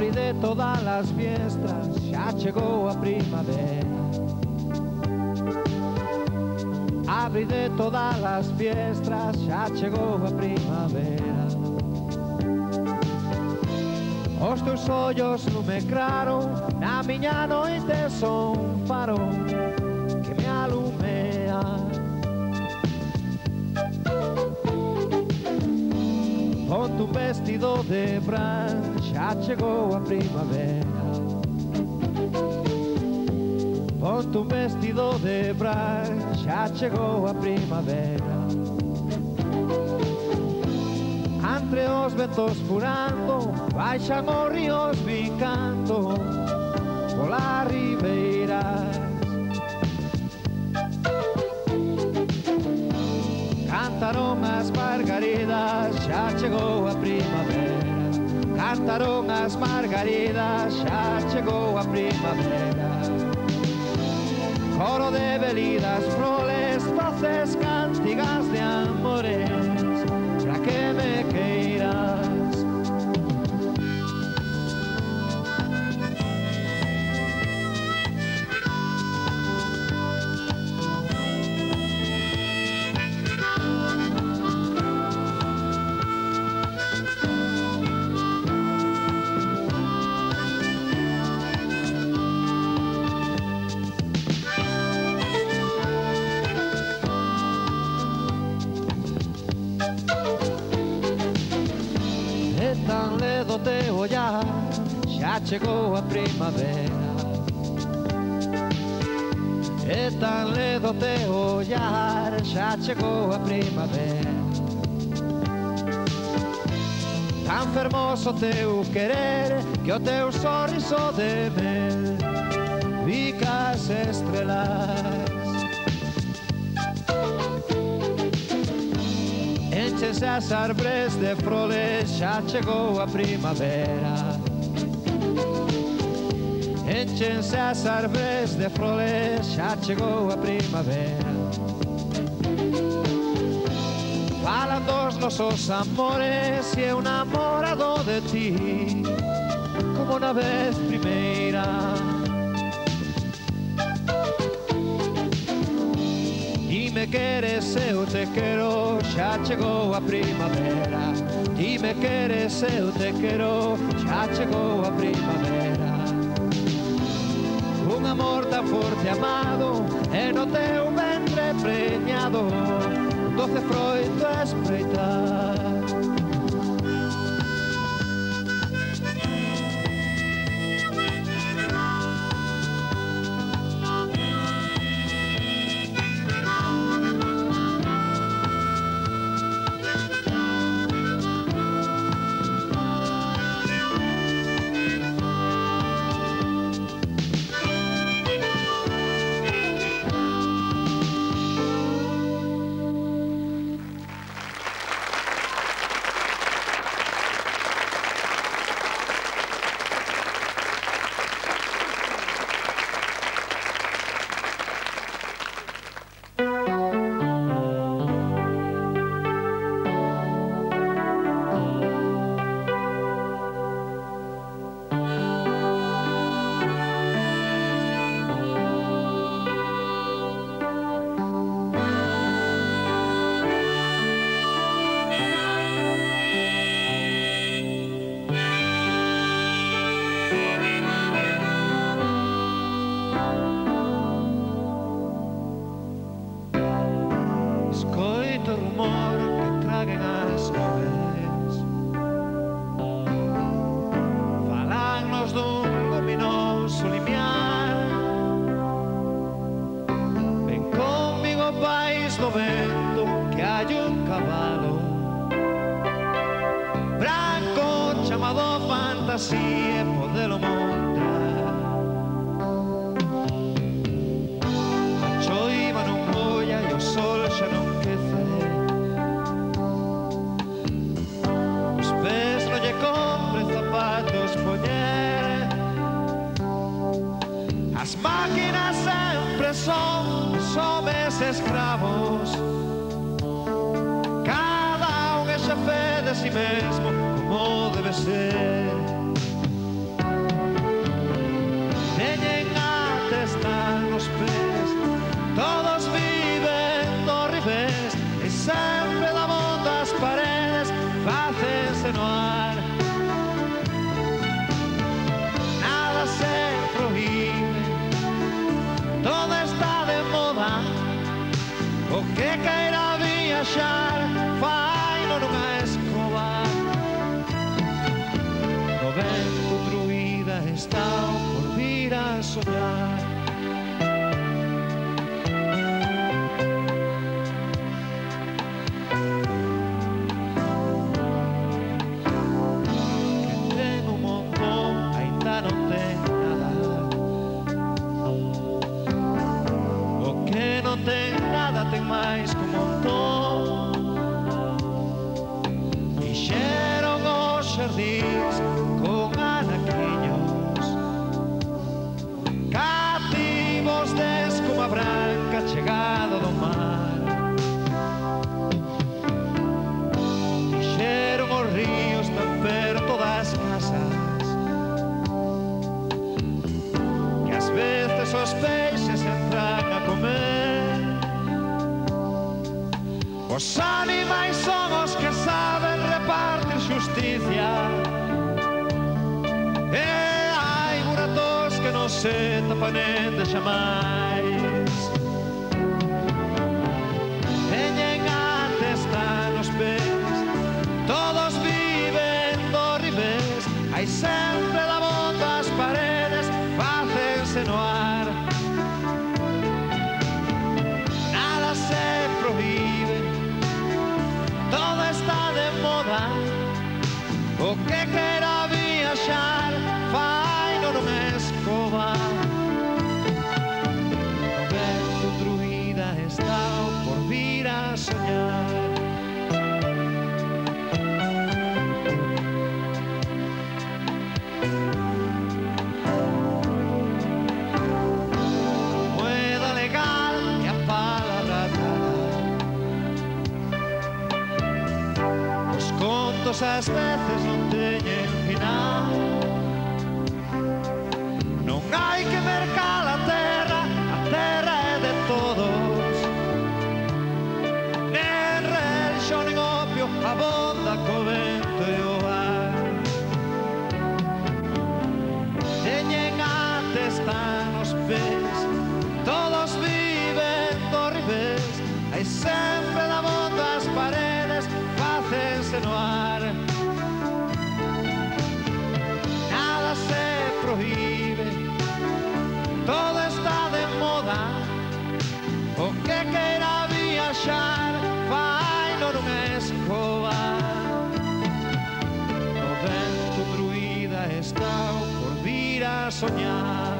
Abre de todas as fiestas, xa chegou a primavera. Abre de todas as fiestas, xa chegou a primavera. Os teus ollos lume claro, na miña noite son un faro que me alumea. Ponte un vestido de branco, xa chegou a primavera. Ponte un vestido de branco, xa chegou a primavera. Entre os ventos furando, baixan os ríos bicando polas ribeiras. Cantaron as margaridas, xa chegou a primavera. Cantaron as margaridas, xa chegou a primavera. Coro de velidas flores, voces cantigas de amores, para que me queiras. Tan ledo teu ollar, xa chegou a primavera. É tan ledo teu ollar, xa chegou a primavera. Tan fermoso teu querer, que o teu sorriso de mel bica as estrelas. Enchense as arbres de flores, xa chegou a primavera. Enchense as arbres de flores, xa chegou a primavera. Falan dos nosos amores e eu namorado de ti, como na vez primeira. Dime queres, eu te quero, xa chegou a primavera. Dime queres, eu te quero, xa chegou a primavera. Un amor tan forte amado, e no teu ventre preñado, un doce froito a espreitar. Escoito o rumor que traguen as nubes, falannos dun luminoso limiar. Ven conmigo país do vento, que hai un cabalo branco chamado fantasía, e podelo montar. A choiva non molla e o sol xa non quece, os pés non lle compre zapatos poñer. As máquinas sempre son os homes escravos, cada un é xefe de si mesmo como debe ser. insinuar. Nada se prohíbe, todo está de moda. O que caerá viaxar, faino nunha escoba. No vento druida está por vir a soñar. Ten máis como montón. Fixeron os xardíns con anaquiños, cativos de escuma branca chegada do mar. Fixeron os ríos tan perto das casas que ás veces os peixes entran a comer. Os animais son os que saben repartir xusticia, e hai buratos que non se tapan de xamais. Teñen a testa nos pés, todos viven do revés. Hai sempre da volta as paredes, fácense no ar. Nada se prohíbe, todo está de moda. O que queira viaxar, faino nunha escoba. O vento druida está por vir a soñar. Moeda legal e a palabra contos ás veces non teñen final. Non hai que mercar a terra é de todos. Nen religión nen opio abonda co vento e o ar. Teñen a testa nos pés, todos viven do revés. Hai sempre da volta as paredes, fácense no ar. Nada se prohíbe, todo está de moda. O que queira viaxar, faino nunha escoba. O vento druida está por vir a soñar.